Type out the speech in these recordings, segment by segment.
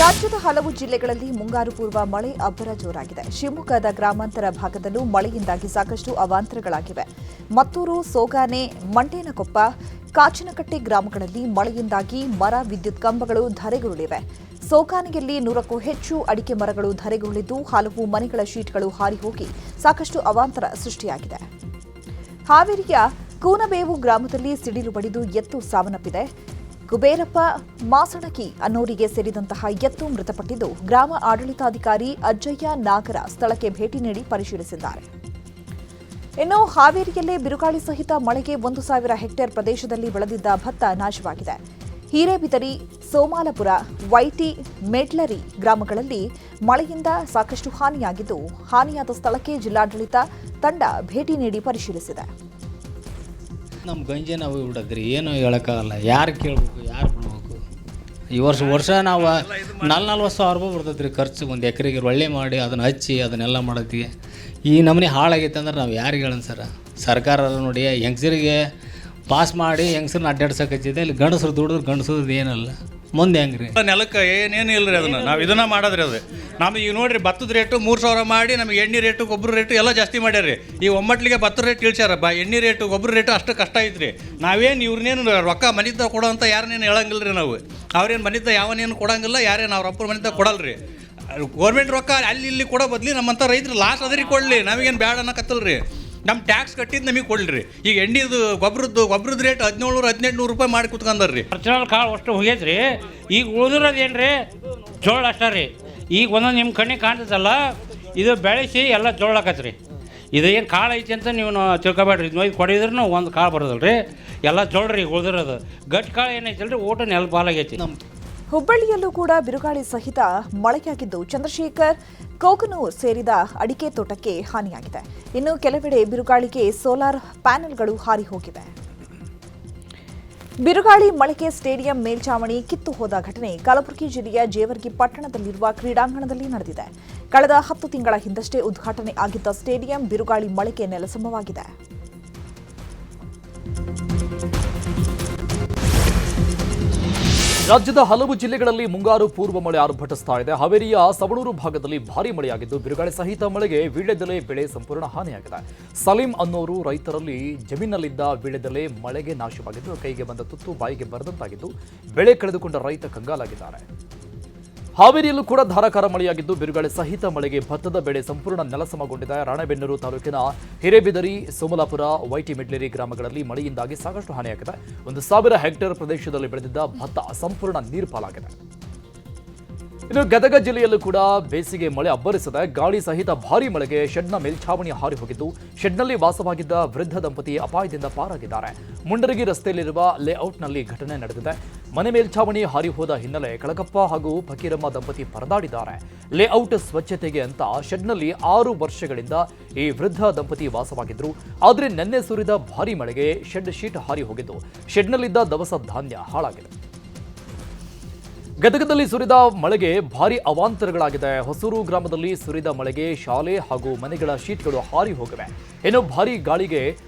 ರಾಜ್ಯದ ಹಲವು ಜಿಲ್ಲೆಗಳಲ್ಲಿ ಮುಂಗಾರು ಪೂರ್ವ ಮಳೆ ಅಬ್ಬರ ಜೋರಾಗಿದೆ. ಶಿವಮೊಗ್ಗದ ಗ್ರಾಮಾಂತರ ಭಾಗದಲ್ಲೂ ಮಳೆಯಿಂದಾಗಿ ಸಾಕಷ್ಟು ಅವಾಂತರಗಳಾಗಿವೆ. ಮತ್ತೂರು, ಸೋಗಾನೆ, ಮಂಡೇನಕೊಪ್ಪ, ಕಾಚನಕಟ್ಟೆ ಗ್ರಾಮಗಳಲ್ಲಿ ಮಳೆಯಿಂದಾಗಿ ಮರ, ವಿದ್ಯುತ್ ಕಂಬಗಳು ಧರೆಗುರುಳಿವೆ. ಸೋಗಾನೆಯಲ್ಲಿ 100ಕ್ಕೂ ಹೆಚ್ಚು ಅಡಿಕೆ ಮರಗಳು ಧರೆಗುರುಳಿದ್ದು ಹಲವು ಮನೆಗಳ ಶೀಟ್ಗಳು ಹಾರಿ ಹೋಗಿ ಸಾಕಷ್ಟು ಅವಾಂತರ ಸೃಷ್ಟಿಯಾಗಿದೆ. ಹಾವೇರಿಯ ಕೂನಬೇವು ಗ್ರಾಮದಲ್ಲಿ ಸಿಡಿಲು ಬಡಿದು ಎತ್ತು ಸಾವನ್ನಪ್ಪಿದೆ. ಕುಬೇರಪ್ಪ ಮಾಸಣಕಿ ಅನ್ನೋರಿಗೆ ಸೇರಿದಂತಹ ಎತ್ತು ಮೃತಪಟ್ಟಿದ್ದು, ಗ್ರಾಮ ಆಡಳಿತಾಧಿಕಾರಿ ಅಜ್ಜಯ್ಯ ನಾಗರ ಸ್ಥಳಕ್ಕೆ ಭೇಟಿ ನೀಡಿ ಪರಿಶೀಲಿಸಿದ್ದಾರೆ. ಇನ್ನು ಹಾವೇರಿಯಲ್ಲೇ ಬಿರುಗಾಳಿ ಸಹಿತ ಮಳೆಗೆ 1,000 ಹೆಕ್ಟೇರ್ ಪ್ರದೇಶದಲ್ಲಿ ಬೆಳೆದಿದ್ದ ಭತ್ತ ನಾಶವಾಗಿದೆ. ಹಿರೇಬಿದರಿ, ಸೋಮಾಲಪುರ, ವೈಟಿ, ಮೆಡ್ಲರಿ ಗ್ರಾಮಗಳಲ್ಲಿ ಮಳೆಯಿಂದ ಸಾಕಷ್ಟು ಹಾನಿಯಾಗಿದ್ದು, ಹಾನಿಯಾದ ಸ್ಥಳಕ್ಕೆ ಜಿಲ್ಲಾಡಳಿತ ತಂಡ ಭೇಟಿ ನೀಡಿ ಪರಿಶೀಲಿಸಿದೆ. ನಮ್ಮ ಗಂಜೆ ನಾವು ಬಿಡದ್ರಿ, ಏನು ಹೇಳೋಕ್ಕಾಗಲ್ಲ. ಯಾರು ಕೇಳಬೇಕು, ಯಾರು ಬಿಡ್ಬೇಕು. ಈ ವರ್ಷ ನಾವು 40 ಸಾವಿರ ರೂಪಾಯಿ ಬರ್ತೈತೆ ರೀ ಖರ್ಚು. ಒಂದು ಎಕರೆಗೆ ಒಳ್ಳೆ ಮಾಡಿ ಅದನ್ನು ಹಚ್ಚಿ ಅದನ್ನೆಲ್ಲ ಮಾಡತ್ತೀವಿ. ಈ ನಮೂನೆ ಹಾಳಾಗೈತೆ ಅಂದ್ರೆ ನಾವು ಯಾರಿಗೆ ಹೇಳೋಣ ಸರ್? ಸರ್ಕಾರ ನೋಡಿ ಹೆಂಗಸರಿಗೆ ಪಾಸ್ ಮಾಡಿ ಹೆಂಗಸ್ರನ್ನ ಅಡ್ಡಾಡ್ಸಕತ್ತಿದೆ. ಇಲ್ಲಿ ಗಂಡಸ್ರು ದುಡಿದ್ರೆ ಗಂಡಸ್ರದ್ದು ಏನಲ್ಲ, ಮುಂದೆ ಹೆಂಗೆ ರೀ? ನೆಲಕ್ಕೆ ಏನೇನು ಇಲ್ಲ ರೀ, ಅದನ್ನು ನಾವು ಇದನ್ನು ಮಾಡೋದ್ರಿ. ಅದು ನಮಗೆ ಈಗ ನೋಡಿರಿ, ಭತ್ತದ ರೇಟು 3,000 ಮಾಡಿ ನಮಗೆ ಎಣ್ಣೆ ರೇಟು, ಗೊಬ್ಬರ ರೇಟು ಎಲ್ಲ ಜಾಸ್ತಿ ಮಾಡ್ಯಾರ ರೀ. ಈ ಒಮ್ಮಟ್ಲಿಗೆ ಭತ್ತದ ರೇಟ್ ಇಳಿಸ್ಯಾರ, ಎಣ್ಣೆ ರೇಟು, ಗೊಬ್ಬರ ರೇಟು ಅಷ್ಟು ಕಷ್ಟ ಐತ್ರಿ. ನಾವೇನು ಇವ್ರನ್ನೇನು ರೊಕ್ಕ ಮನಿದ್ದ ಕೊಡೋ ಅಂತ ಯಾರನ್ನೇನು ಹೇಳಂಗಿಲ್ಲ ರೀ. ನಾವು ಅವ್ರೇನು ಮನಿದ್ದ ಯಾವನೇನು ಕೊಡಂಗಿಲ್ಲ, ಯಾರೇನು ಅವ್ರ ಅಪ್ಪರ ಮನಿದ್ದ ಕೊಡಲ್ಲ ರೀ. ಗೌರ್ಮೆಂಟ್ ರೊಕ್ಕ ಅಲ್ಲಿ ಇಲ್ಲಿ ಕೊಡೋ ಬದ್ಲಿ ನಮ್ಮಂಥ ರೈತರು ಲಾಸ್ ಅದರಿಗೆ ಕೊಡಲಿ, ನಮಗೇನು ಬ್ಯಾಡ ಅನ್ನಕತ್ತಲ್ಲ ರೀ. ನಮ್ಮ ಟ್ಯಾಕ್ಸ್ ಕಟ್ಟಿದ್ದು ನಮಗೆ ಕೊಡ್ಲಿ. ಈಗ ಎಣ್ಣೆದು ಗೊಬ್ಬರದ ರೇಟ್ 1700-1800 ರೂಪಾಯಿ ಮಾಡಿ ಕುತ್ಕೊಂಡಾರ ರೀ. ಒರಿಜಿನಲ್ ಕಾಳು ಅಷ್ಟು ಹೋಗೈತೆ ರೀ. ಈಗ ಉಳಿದಿರೋದು ಏನು ರೀ, ಜೋಳ ಅಷ್ಟೇ ರೀ. ಈಗ ಒಂದೊಂದು ನಿಮ್ಮ ಕಣ್ಣಿಗೆ ಕಾಣ್ತದಲ್ಲ, ಇದು ಬೆಳೆಸಿ ಎಲ್ಲ ಜೋಳ ಆಕತ್ತೆ ರೀ. ಇದು ಏನು ಕಾಳು ಐತಿ ಅಂತ ನೀವು ತಿಳ್ಕೊಬೇಡ್ರಿ. ಇದು ಕೊಡಿದ್ರೂ ಒಂದು ಕಾಳು ಬರೋದಲ್ಲ ರೀ, ಎಲ್ಲ ಜೋಳ ರೀ ಉಳಿದಿರೋದು. ಗಟ್ಟಿ ಕಾಳು ಏನೈತಲ್ಲ ರೀ, ಊಟ ನೆಲ ಪಾಲಾಗೈತಿ. ಹುಬ್ಬಳ್ಳಿಯಲ್ಲೂ ಕೂಡ ಬಿರುಗಾಳಿ ಸಹಿತ ಮಳೆಯಾಗಿದ್ದು, ಚಂದ್ರಶೇಖರ್, ಕೋಕನೂರ್ ಸೇರಿದ ಅಡಿಕೆ ತೋಟಕ್ಕೆ ಹಾನಿಯಾಗಿದೆ. ಇನ್ನು ಕೆಲವೆಡೆ ಬಿರುಗಾಳಿಗೆ ಸೋಲಾರ್ ಪ್ಯಾನೆಲ್ಗಳು ಹಾರಿ ಹೋಗಿವೆ. ಬಿರುಗಾಳಿ ಮಳೆಗೆ ಸ್ಟೇಡಿಯಂ ಮೇಲ್ಛಾವಣಿ ಕಿತ್ತು ಹೋದ ಘಟನೆ ಕಲಬುರಗಿ ಜಿಲ್ಲೆಯ ಜೇವರ್ಗಿ ಪಟ್ಟಣದಲ್ಲಿರುವ ಕ್ರೀಡಾಂಗಣದಲ್ಲಿ ನಡೆದಿದೆ. ಕಳೆದ 10 ತಿಂಗಳ ಹಿಂದಷ್ಟೇ ಉದ್ಘಾಟನೆ ಆಗಿದ್ದ ಸ್ಟೇಡಿಯಂ ಬಿರುಗಾಳಿ ಮಳೆಗೆ ನೆಲಸಮವಾಗಿದೆ. ರಾಜ್ಯದ ಹಲವು ಜಿಲ್ಲೆಗಳಲ್ಲಿ ಮುಂಗಾರು ಪೂರ್ವ ಮಳೆ ಆರ್ಭಟಿಸ್ತಾ ಇದೆ. ಹಾವೇರಿಯ ಸವಣೂರು ಭಾಗದಲ್ಲಿ ಭಾರೀ ಮಳೆಯಾಗಿದ್ದು, ಬಿರುಗಾಳಿ ಸಹಿತ ಮಳೆಗೆ ವೀಳ್ಯದೆಲೆ ಬೆಳೆ ಸಂಪೂರ್ಣ ಹಾನಿಯಾಗಿದೆ. ಸಲೀಂ ಅನ್ನೋರು ರೈತರಲ್ಲಿ ಜಮೀನಲ್ಲಿದ್ದ ವೀಳ್ಯದೆಲೆ ಮಳೆಗೆ ನಾಶವಾಗಿದ್ದು, ಕೈಗೆ ಬಂದ ತುತ್ತು ಬಾಯಿಗೆ ಬರದಂತಾಗಿದ್ದು, ಬೆಳೆ ಕಳೆದುಕೊಂಡ ರೈತ ಕಂಗಾಲಾಗಿದ್ದಾರೆ. ಹಾವೇರಿಯಲ್ಲೂ ಕೂಡ ಧಾರಾಕಾರ ಮಳೆಯಾಗಿದ್ದು, ಬಿರುಗಾಳಿ ಸಹಿತ ಮಳೆಗೆ ಭತ್ತದ ಬೆಳೆ ಸಂಪೂರ್ಣ ನೆಲಸಮಗೊಂಡಿದೆ. ರಾಣೆಬೆನ್ನೂರು ತಾಲೂಕಿನ ಹಿರೇಬಿದರಿ, ಸೋಮಲಾಪುರ, ವೈಟಿ, ಮೆಡ್ಲೇರಿ ಗ್ರಾಮಗಳಲ್ಲಿ ಮಳೆಯಿಂದಾಗಿ ಸಾಕಷ್ಟು ಹಾನಿಯಾಗಿದೆ. 1,000 ಹೆಕ್ಟೇರ್ ಪ್ರದೇಶದಲ್ಲಿ ಬೆಳೆದಿದ್ದ ಭತ್ತ ಸಂಪೂರ್ಣ ನೀರ್ಪಾಲಾಗಿದೆ. ಇನ್ನು ಗದಗ ಜಿಲ್ಲೆಯಲ್ಲೂ ಕೂಡ ಬೇಸಿಗೆ ಮಳೆ ಅಬ್ಬರಿಸಿದೆ. ಗಾಳಿ ಸಹಿತ ಭಾರೀ ಮಳೆಗೆ ಶೆಡ್ನ ಮೇಲ್ಛಾವಣಿ ಹಾರಿ ಹೋಗಿದ್ದು, ಶೆಡ್ನಲ್ಲಿ ವಾಸವಾಗಿದ್ದ ವೃದ್ಧ ದಂಪತಿ ಅಪಾಯದಿಂದ ಪಾರಾಗಿದ್ದಾರೆ. ಮುಂಡರಗಿ ರಸ್ತೆಯಲ್ಲಿರುವ ಲೇಔಟ್ನಲ್ಲಿ ಘಟನೆ ನಡೆದಿದೆ. ಮನೆ ಮೇಲ್ಛಾವಣಿ ಹಾರಿ ಹೋದ ಹಿನ್ನೆಲೆ ಕಳಕಪ್ಪ ಹಾಗೂ ಫಕೀರಮ್ಮ ದಂಪತಿ ಪರದಾಡಿದ್ದಾರೆ. ಲೇಔಟ್ ಸ್ವಚ್ಛತೆಗೆ ಅಂತ ಶೆಡ್ನಲ್ಲಿ 6 ವರ್ಷಗಳಿಂದ ಈ ವೃದ್ಧ ದಂಪತಿ ವಾಸವಾಗಿದ್ರು. ಆದರೆ ನಿನ್ನೆ ಸುರಿದ ಭಾರೀ ಮಳೆಗೆ ಶೆಡ್ ಶೀಟ್ ಹಾರಿ ಹೋಗಿದ್ದು, ಶೆಡ್ನಲ್ಲಿದ್ದ ದವಸ ಧಾನ್ಯ ಹಾಳಾಗಿದೆ. ಗದಗದಲ್ಲಿ ಸುರಿದ ಮಳೆಗೆ ಭಾರೀ ಅವಾಂತರಗಳಾಗಿದೆ. ಹೊಸೂರು ಗ್ರಾಮದಲ್ಲಿ ಸುರಿದ ಮಳೆಗೆ ಶಾಲೆ ಹಾಗೂ ಮನೆಗಳ ಶೀಟ್ಗಳು ಹಾರಿ ಹೋಗಿವೆ. ಇನ್ನು ಭಾರೀ ಗಾಳಿಗೆ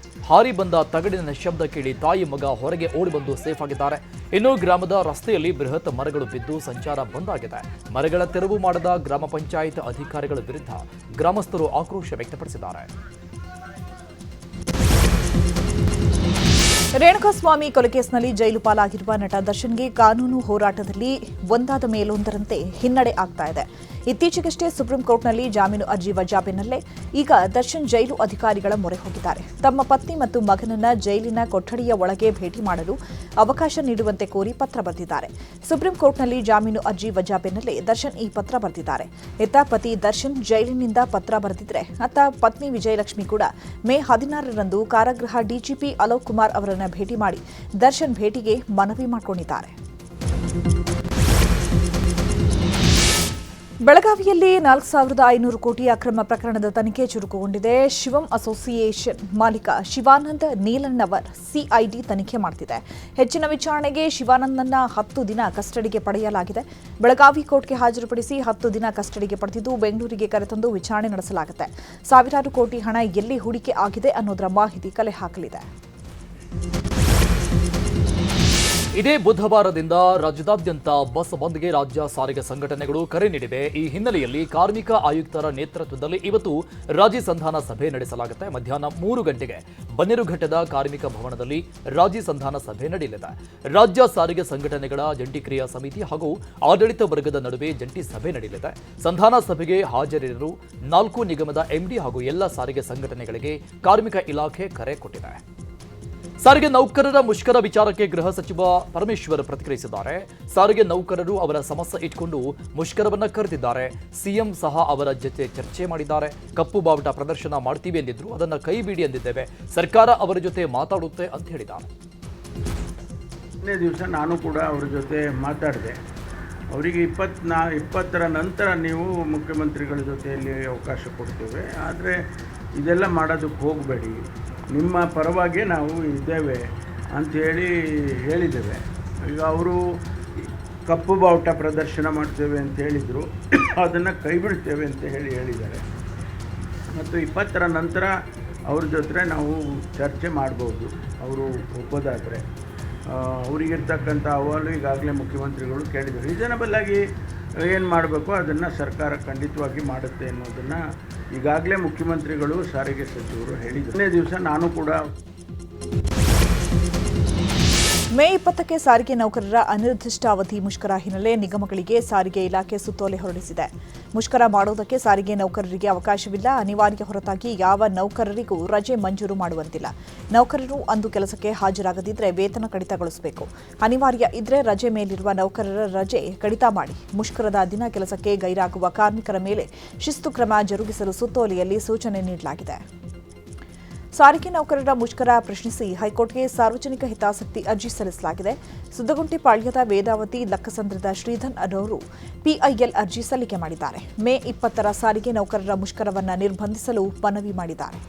ಹಾರಿ ಬಂದ ತಗಡಿನ ಶಬ್ದ ಕೇಳಿ ತಾಯಿ ಮಗ ಹೊರಗೆ ಓಡಿ ಬಂದು ಸೇಫ್ ಆಗಿದ್ದಾರೆ. ಇನ್ನು ಗ್ರಾಮದ ರಸ್ತೆಯಲ್ಲಿ ಬೃಹತ್ ಮರಗಳು ಬಿದ್ದು ಸಂಚಾರ ಬಂದ್ ಆಗಿದೆ. ಮರಗಳ ತೆರವು ಮಾಡದ ಗ್ರಾಮ ಪಂಚಾಯತ್ ಅಧಿಕಾರಿಗಳ ವಿರುದ್ಧ ಗ್ರಾಮಸ್ಥರು ಆಕ್ರೋಶ ವ್ಯಕ್ತಪಡಿಸಿದ್ದಾರೆ. ರೇಣುಕಾಸ್ವಾಮಿ ಕೊಲೆ ಕೇಸ್ನಲ್ಲಿ ಜೈಲು ಪಾಲಾಗಿರುವ ನಟ ದರ್ಶನ್ಗೆ ಕಾನೂನು ಹೋರಾಟದಲ್ಲಿ ಒಂದಾದ ಮೇಲೊಂದರಂತೆ ಹಿನ್ನಡೆ ಆಗ್ತಾ ಇದೆ. ಇತ್ತೀಚೆಗಷ್ಟೇ ಸುಪ್ರೀಂ ಕೋರ್ಟ್ನಲ್ಲಿ ಜಾಮೀನು ಅರ್ಜಿ ವಜಾ ಬೆನ್ನಲ್ಲೇ ಈಗ ದರ್ಶನ್ ಜೈಲು ಅಧಿಕಾರಿಗಳ ಮೊರೆ ಹೋಗಿದ್ದಾರೆ. ತಮ್ಮ ಪತ್ನಿ ಮತ್ತು ಮಗನನ್ನ ಜೈಲಿನ ಕೊಠಡಿಯ ಒಳಗೆ ಭೇಟಿ ಮಾಡಲು ಅವಕಾಶ ನೀಡುವಂತೆ ಕೋರಿ ಪತ್ರ ಬರೆದಿದ್ದಾರೆ. ಸುಪ್ರೀಂ ಕೋರ್ಟ್ನಲ್ಲಿ ಜಾಮೀನು ಅರ್ಜಿ ವಜಾ ಬೆನ್ನಲ್ಲೇ ದರ್ಶನ್ ಈ ಪತ್ರ ಬರೆದಿದ್ದಾರೆ. ಇತ್ತ ಪತಿ ದರ್ಶನ್ ಜೈಲಿನಿಂದ ಪತ್ರ ಬರೆದಿದ್ರೆ, ಅತ್ತ ಪತ್ನಿ ವಿಜಯಲಕ್ಷ್ಮಿ ಕೂಡ ಮೇ 16ರಂದು ಕಾರಾಗೃಹ ಡಿಜಿಪಿ ಅಲೋಕ್ ಕುಮಾರ್ ಅವರನ್ನು ಭೇಟಿ ಮಾಡಿ ದರ್ಶನ್ ಭೇಟಿಗೆ ಮನವಿ ಮಾಡಿಕೊಂಡಿದ್ದಾರೆ. ಬೆಳಗಾವಿಯಲ್ಲಿ 4,500 ಕೋಟಿ ಅಕ್ರಮ ಪ್ರಕರಣದ ತನಿಖೆ ಚುರುಕುಗೊಂಡಿದೆ. ಶಿವಂ ಅಸೋಸಿಯೇಷನ್ ಮಾಲೀಕ ಶಿವಾನಂದ್ ನೀಲಣ್ಣವರ್ ಸಿಐಡಿ ತನಿಖೆ ಮಾಡುತ್ತಿದೆ. ಹೆಚ್ಚಿನ ವಿಚಾರಣೆಗೆ ಶಿವಾನಂದನ್ನ 10 ದಿನ ಕಸ್ಟಡಿಗೆ ಪಡೆಯಲಾಗಿದೆ. ಬೆಳಗಾವಿ ಕೋರ್ಟ್ಗೆ ಹಾಜರುಪಡಿಸಿ 10 ದಿನ ಕಸ್ಟಡಿಗೆ ಪಡೆದಿದ್ದು ಬೆಂಗಳೂರಿಗೆ ಕರೆತಂದು ವಿಚಾರಣೆ ನಡೆಸಲಾಗುತ್ತೆ. ಸಾವಿರಾರು ಕೋಟಿ ಹಣ ಎಲ್ಲಿ ಹೂಡಿಕೆ ಆಗಿದೆ ಅನ್ನೋದರ ಮಾಹಿತಿ ಕಲೆ ಹಾಕಲಿದೆ. ಇದೇ ಬುಧವಾರದಿಂದ ರಾಜ್ಯದಾದ್ಯಂತ ಬಸ್ ಬಂದ್ಗೆ ರಾಜ್ಯ ಸಾರಿಗೆ ಸಂಘಟನೆಗಳು ಕರೆ ನೀಡಿವೆ. ಈ ಹಿನ್ನೆಲೆಯಲ್ಲಿ ಕಾರ್ಮಿಕ ಆಯುಕ್ತರ ನೇತೃತ್ವದಲ್ಲಿ ಇವತ್ತು ರಾಜಿ ಸಂಧಾನ ಸಭೆ ನಡೆಸಲಾಗುತ್ತೆ. ಮಧ್ಯಾಹ್ನ 3 ಗಂಟೆಗೆ ಬನ್ನೇರುಘಟ್ಟದ ಕಾರ್ಮಿಕ ಭವನದಲ್ಲಿ ರಾಜಿ ಸಂಧಾನ ಸಭೆ ನಡೆಯಲಿದೆ. ರಾಜ್ಯ ಸಾರಿಗೆ ಸಂಘಟನೆಗಳ ಜಂಟಿ ಕ್ರಿಯಾ ಸಮಿತಿ ಹಾಗೂ ಆಡಳಿತ ವರ್ಗದ ನಡುವೆ ಜಂಟಿ ಸಭೆ ನಡೆಯಲಿದೆ. ಸಂಧಾನ ಸಭೆಗೆ ಹಾಜರಿರಲು 4 ನಿಗಮದ ಎಂಡಿ ಹಾಗೂ ಎಲ್ಲ ಸಾರಿಗೆ ಸಂಘಟನೆಗಳಿಗೆ ಕಾರ್ಮಿಕ ಇಲಾಖೆ ಕರೆ ಕೊಟ್ಟಿದೆ. ಸಾರಿಗೆ ನೌಕರರ ಮುಷ್ಕರ ವಿಚಾರಕ್ಕೆ ಗೃಹ ಸಚಿವ ಪರಮೇಶ್ವರ್ ಪ್ರತಿಕ್ರಿಯಿಸಿದ್ದಾರೆ. ಸಾರಿಗೆ ನೌಕರರು ಅವರ ಸಮಸ್ಯೆ ಇಟ್ಕೊಂಡು ಮುಷ್ಕರವನ್ನ ಕರೆದಿದ್ದಾರೆ. ಸಿಎಂ ಸಹ ಅವರ ಜೊತೆ ಚರ್ಚೆ ಮಾಡಿದ್ದಾರೆ. ಕಪ್ಪು ಬಾವುಟ ಪ್ರದರ್ಶನ ಮಾಡ್ತೀವಿ ಎಂದಿದ್ರು, ಅದನ್ನ ಕೈ ಬಿಡಿ ಎಂದಿದ್ದೇವೆ. ಸರ್ಕಾರ ಅವರ ಜೊತೆ ಮಾತಾಡುತ್ತೆ ಅಂತ ಹೇಳಿದ್ದಾರೆ. ದಿವಸ ನಾನು ಕೂಡ ಅವ್ರ ಜೊತೆ ಮಾತಾಡಿದೆ. ಅವರಿಗೆ 20ರ ನಂತರ ನೀವು ಮುಖ್ಯಮಂತ್ರಿಗಳ ಜೊತೆಯಲ್ಲಿ ಅವಕಾಶ ಕೊಡ್ತೇವೆ, ಆದರೆ ಇದೆಲ್ಲ ಮಾಡೋದಕ್ಕೆ ಹೋಗಬೇಡಿ, ನಿಮ್ಮ ಪರವಾಗಿ ನಾವು ಇದ್ದೇವೆ ಅಂಥೇಳಿ ಹೇಳಿದ್ದೇವೆ. ಈಗ ಅವರು ಕಪ್ಪು ಬಾವುಟ ಪ್ರದರ್ಶನ ಮಾಡ್ತೇವೆ ಅಂತ ಹೇಳಿದರು, ಅದನ್ನು ಕೈ ಬಿಡ್ತೇವೆ ಅಂತ ಹೇಳಿದ್ದಾರೆ. ಮತ್ತು 20ರ ನಂತರ ಅವ್ರ ಜೊತೆ ನಾವು ಚರ್ಚೆ ಮಾಡ್ಬೋದು, ಅವರು ಒಪ್ಪೋದಾದರೆ. ಅವರಿಗಿರ್ತಕ್ಕಂಥ ಅಹವಾಲು ಈಗಾಗಲೇ ಮುಖ್ಯಮಂತ್ರಿಗಳು ಕೇಳಿದರು. ರೀಸನಬಲ್ ಆಗಿ ಏನು ಮಾಡಬೇಕು ಅದನ್ನು ಸರ್ಕಾರ ಖಂಡಿತವಾಗಿ ಮಾಡುತ್ತೆ ಅನ್ನೋದನ್ನು ಈಗಾಗಲೇ ಮುಖ್ಯಮಂತ್ರಿಗಳು ಸಾರಿಗೆ ಸಚಿವರು ಹೇಳಿದರು. ಒಂದೇ ದಿವಸ ನಾನು ಕೂಡ ಮೇ 20ಕ್ಕೆ ಸಾರಿಗೆ ನೌಕರರ ಅನಿರ್ದಿಷ್ಟ ಅವಧಿ ಮುಷ್ಕರ ಹಿನ್ನೆಲೆ ನಿಗಮಗಳಿಗೆ ಸಾರಿಗೆ ಇಲಾಖೆ ಸುತ್ತೋಲೆ ಹೊರಡಿಸಿದೆ. ಮುಷ್ಕರ ಮಾಡುವುದಕ್ಕೆ ಸಾರಿಗೆ ನೌಕರರಿಗೆ ಅವಕಾಶವಿಲ್ಲ. ಅನಿವಾರ್ಯ ಹೊರತಾಗಿ ಯಾವ ನೌಕರರಿಗೂ ರಜೆ ಮಂಜೂರು ಮಾಡುವಂತಿಲ್ಲ. ನೌಕರರು ಅಂದು ಕೆಲಸಕ್ಕೆ ಹಾಜರಾಗದಿದ್ದರೆ ವೇತನ ಕಡಿತಗೊಳಿಸಬೇಕು. ಅನಿವಾರ್ಯ ಇದ್ರೆ ರಜೆ ಮೇಲಿರುವ ನೌಕರರ ರಜೆ ಕಡಿತ ಮಾಡಿ. ಮುಷ್ಕರದ ದಿನ ಕೆಲಸಕ್ಕೆ ಗೈರಾಗುವ ಕಾರ್ಮಿಕರ ಮೇಲೆ ಶಿಸ್ತು ಕ್ರಮ ಜರುಗಿಸಲು ಸುತ್ತೋಲೆಯಲ್ಲಿ ಸೂಚನೆ ನೀಡಲಾಗಿದೆ. ಸಾರಿಗೆ ನೌಕರರ ಮುಷ್ಕರ ಪ್ರಶ್ನಿಸಿ ಹೈಕೋರ್ಟ್ಗೆ ಸಾರ್ವಜನಿಕ ಹಿತಾಸಕ್ತಿ ಅರ್ಜಿ ಸಲ್ಲಿಸಲಾಗಿದೆ. ಸುದ್ದಗುಂಟೆಪಾಳ್ಯದ ವೇದಾವತಿ ಲಕ್ಕಸಂದ್ರದ ಶ್ರೀಧನ್ ಅವರು ಪಿಐಎಲ್ ಅರ್ಜಿ ಸಲ್ಲಿಕೆ ಮಾಡಿದ್ದಾರೆ. ಮೇ 20ರ ಸಾರಿಗೆ ನೌಕರರ ಮುಷ್ಕರವನ್ನು ನಿರ್ಬಂಧಿಸಲು ಮನವಿ ಮಾಡಿದ್ದಾರೆ.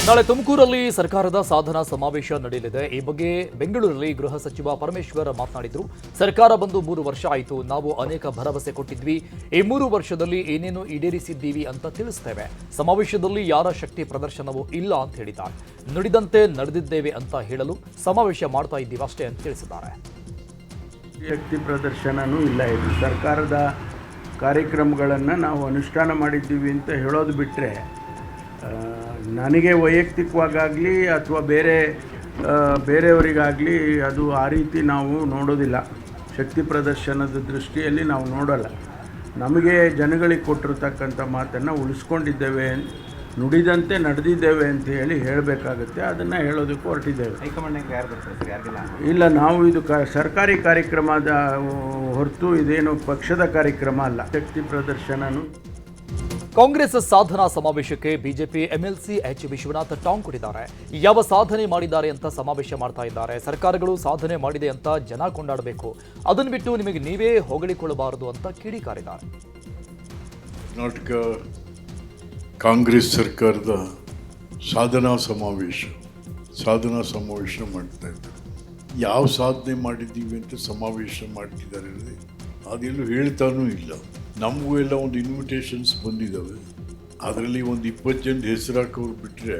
ನಾಳೆ ತುಮಕೂರಲ್ಲಿ ಸರ್ಕಾರದ ಸಾಧನಾ ಸಮಾವೇಶ ನಡೆಯಲಿದೆ. ಈ ಬಗ್ಗೆ ಬೆಂಗಳೂರಲ್ಲಿ ಗೃಹ ಸಚಿವ ಪರಮೇಶ್ವರ್ ಮಾತನಾಡಿದರು. ಸರ್ಕಾರ ಬಂದು 3 ವರ್ಷ ಆಯಿತು. ನಾವು ಅನೇಕ ಭರವಸೆ ಕೊಟ್ಟಿದ್ವಿ. ಈ 3 ವರ್ಷದಲ್ಲಿ ಏನೇನು ಈಡೇರಿಸಿದ್ದೀವಿ ಅಂತ ತಿಳಿಸ್ತೇವೆ. ಸಮಾವೇಶದಲ್ಲಿ ಯಾರ ಶಕ್ತಿ ಪ್ರದರ್ಶನವೂ ಇಲ್ಲ ಅಂತ ಹೇಳಿದ್ದಾರೆ. ನುಡಿದಂತೆ ನಡೆದಿದ್ದೇವೆ ಅಂತ ಹೇಳಲು ಸಮಾವೇಶ ಮಾಡ್ತಾ ಇದ್ದೀವಿ ಅಷ್ಟೇ ಅಂತ ತಿಳಿಸಿದ್ದಾರೆ. ಶಕ್ತಿ ಪ್ರದರ್ಶನವೂ ಇಲ್ಲ. ಇದು ಸರ್ಕಾರದ ಕಾರ್ಯಕ್ರಮಗಳನ್ನು ನಾವು ಅನುಷ್ಠಾನ ಮಾಡಿದ್ದೀವಿ ಅಂತ ಹೇಳೋದು ಬಿಟ್ಟರೆ, ನನಗೆ ವೈಯಕ್ತಿಕವಾಗಲಿ ಅಥವಾ ಬೇರೆಯವರಿಗಾಗಲಿ ಅದು ಆ ರೀತಿ ನಾವು ನೋಡೋದಿಲ್ಲ. ಶಕ್ತಿ ಪ್ರದರ್ಶನದ ದೃಷ್ಟಿಯಲ್ಲಿ ನಾವು ನೋಡೋಲ್ಲ. ನಮಗೆ ಜನಗಳಿಗೆ ಕೊಟ್ಟಿರ್ತಕ್ಕಂಥ ಮಾತನ್ನು ಉಳಿಸ್ಕೊಂಡಿದ್ದೇವೆ, ನುಡಿದಂತೆ ನಡೆದಿದ್ದೇವೆ ಅಂತ ಹೇಳಬೇಕಾಗುತ್ತೆ. ಅದನ್ನು ಹೇಳೋದಕ್ಕೆ ಹೊರಟಿದ್ದೇವೆ. ಇಲ್ಲ, ನಾವು ಇದು ಸರ್ಕಾರಿ ಕಾರ್ಯಕ್ರಮದ ಹೊರತು ಇದೇನು ಪಕ್ಷದ ಕಾರ್ಯಕ್ರಮ ಅಲ್ಲ. ಶಕ್ತಿ ಪ್ರದರ್ಶನನೂ ಕಾಂಗ್ರೆಸ್ ಸಾಧನಾ ಸಮಾವೇಶಕ್ಕೆ ಬಿಜೆಪಿ ಎಂಎಲ್ಸಿ ಎಚ್ ವಿಶ್ವನಾಥ್ ಟಾಂಗ್ ಕೊಟ್ಟಿದ್ದಾರೆ. ಯಾವ ಸಾಧನೆ ಮಾಡಿದ್ದಾರೆ ಅಂತ ಸಮಾವೇಶ ಮಾಡ್ತಾ ಇದ್ದಾರೆ. ಸರ್ಕಾರಗಳು ಸಾಧನೆ ಮಾಡಿದೆ ಅಂತ ಜನ ಕೊಂಡಾಡಬೇಕು, ಅದನ್ನು ಬಿಟ್ಟು ನಿಮಗೆ ನೀವೇ ಹೊಗಳಿಕೊಳ್ಳಬಾರದು ಅಂತ ಕಿಡಿಕಾರಿದ್ದಾರೆ. ಕರ್ನಾಟಕ ಕಾಂಗ್ರೆಸ್ ಸರ್ಕಾರದ ಸಾಧನಾ ಸಮಾವೇಶ ಮಾಡ್ತಾ ಇದ್ದಾರೆ. ಯಾವ ಸಾಧನೆ ಮಾಡಿದ್ದೀವಿ ಅಂತ ಸಮಾವೇಶ ಮಾಡ್ತಿದ್ದಾರೆ, ಅದೆಲ್ಲೂ ಹೇಳ್ತಾನೂ ಇಲ್ಲ. ನಮಗೂ ಎಲ್ಲ ಒಂದು ಇನ್ವಿಟೇಷನ್ಸ್ ಬಂದಿದ್ದಾವೆ. ಅದರಲ್ಲಿ ಒಂದು 20 ಜನ ಹೆಸರು ಹಾಕೋರು ಬಿಟ್ಟರೆ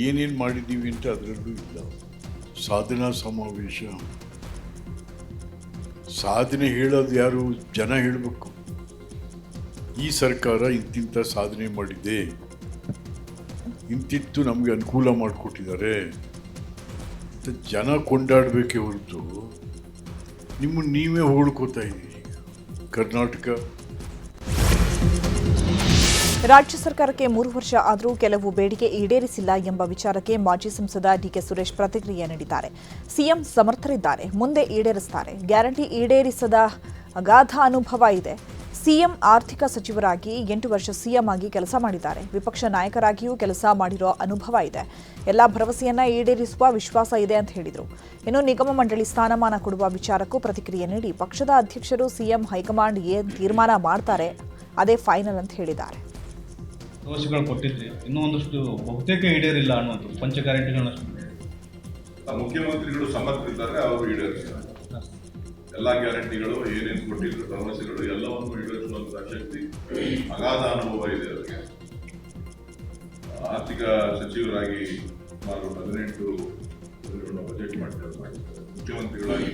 ಏನೇನು ಮಾಡಿದ್ದೀವಿ ಅಂತ ಅದರಲ್ಲೂ ಇಲ್ಲ. ಸಾಧನಾ ಸಮಾವೇಶ, ಸಾಧನೆ ಹೇಳೋದು ಯಾರು? ಜನ ಹೇಳಬೇಕು. ಈ ಸರ್ಕಾರ ಇಂತಿಂಥ ಸಾಧನೆ ಮಾಡಿದೆ, ಇಂತಿತ್ತು ನಮಗೆ ಅನುಕೂಲ ಮಾಡಿಕೊಟ್ಟಿದ್ದಾರೆ ಅಂತ ಜನ ಕೊಂಡಾಡಬೇಕೇ ಹೊರತು ನಿಮ್ಮನ್ನು ನೀವೇ ಹೊಡ್ಕೋತಾ ಇದ್ದೀರಿ. ಕರ್ನಾಟಕ ರಾಜ್ಯ ಸರ್ಕಾರಕ್ಕೆ 3 ವರ್ಷ ಆದರೂ ಕೆಲವು ಬೇಡಿಕೆ ಈಡೇರಿಸಿಲ್ಲ ಎಂಬ ವಿಚಾರಕ್ಕೆ ಮಾಜಿ ಸಂಸದ ಡಿಕೆ ಸುರೇಶ್ ಪ್ರತಿಕ್ರಿಯೆ ನೀಡಿದ್ದಾರೆ. ಸಿಎಂ ಸಮರ್ಥರಿದ್ದಾರೆ, ಮುಂದೆ ಈಡೇರಿಸುತ್ತಾರೆ. ಗ್ಯಾರಂಟಿ ಈಡೇರಿಸದ ಅಗಾಧ ಅನುಭವ ಇದೆ. ಸಿಎಂ ಆರ್ಥಿಕ ಸಚಿವರಾಗಿ 8 ವರ್ಷ ಸಿಎಂ ಆಗಿ ಕೆಲಸ ಮಾಡಿದ್ದಾರೆ. ವಿಪಕ್ಷ ನಾಯಕರಾಗಿಯೂ ಕೆಲಸ ಮಾಡಿರೋ ಅನುಭವ ಇದೆ. ಎಲ್ಲ ಭರವಸೆಯನ್ನ ಈಡೇರಿಸುವ ವಿಶ್ವಾಸ ಇದೆ ಅಂತ ಹೇಳಿದರು. ಇನ್ನು ನಿಗಮ ಮಂಡಳಿ ಸ್ಥಾನಮಾನ ಕೊಡುವ ವಿಚಾರಕ್ಕೂ ಪ್ರತಿಕ್ರಿಯೆ ನೀಡಿ ಪಕ್ಷದ ಅಧ್ಯಕ್ಷರು ಸಿಎಂ ಹೈಕಮಾಂಡ್ ಏನು ತೀರ್ಮಾನ ಮಾಡ್ತಾರೆ ಅದೇ ಫೈನಲ್ ಅಂತ ಹೇಳಿದ್ದಾರೆ. ಭರವಸೆಗಳು ಕೊಟ್ಟಿದ್ರಿ, ಇನ್ನೂ ಒಂದಷ್ಟು ಬಹುತೇಕ ಈಡೇರಿಲ್ಲ ಅನ್ನೋದು ಪಂಚ ಗ್ಯಾರಂಟಿಗಳನ್ನಷ್ಟು ಮುಖ್ಯಮಂತ್ರಿಗಳು ಸಮರ್ಥರಿದ್ದಾರೆ, ಅವರು ಈಡೇರಿಸ್ತಾರೆ. ಎಲ್ಲ ಗ್ಯಾರಂಟಿಗಳು ಏನೇನು ಕೊಟ್ಟಿದ್ರು ಭರವಸೆಗಳು ಎಲ್ಲವನ್ನು ಈಡೇರಿಸುವಂತಹ ಶಕ್ತಿ, ಅಗಾಧ ಅನುಭವ ಇದೆ ಅವರಿಗೆ. ಆರ್ಥಿಕ ಸಚಿವರಾಗಿ ಸುಮಾರು 18 ಬಜೆಟ್ ಮಾಡಿದ್ದಾರೆ ಮುಖ್ಯಮಂತ್ರಿಗಳಾಗಿ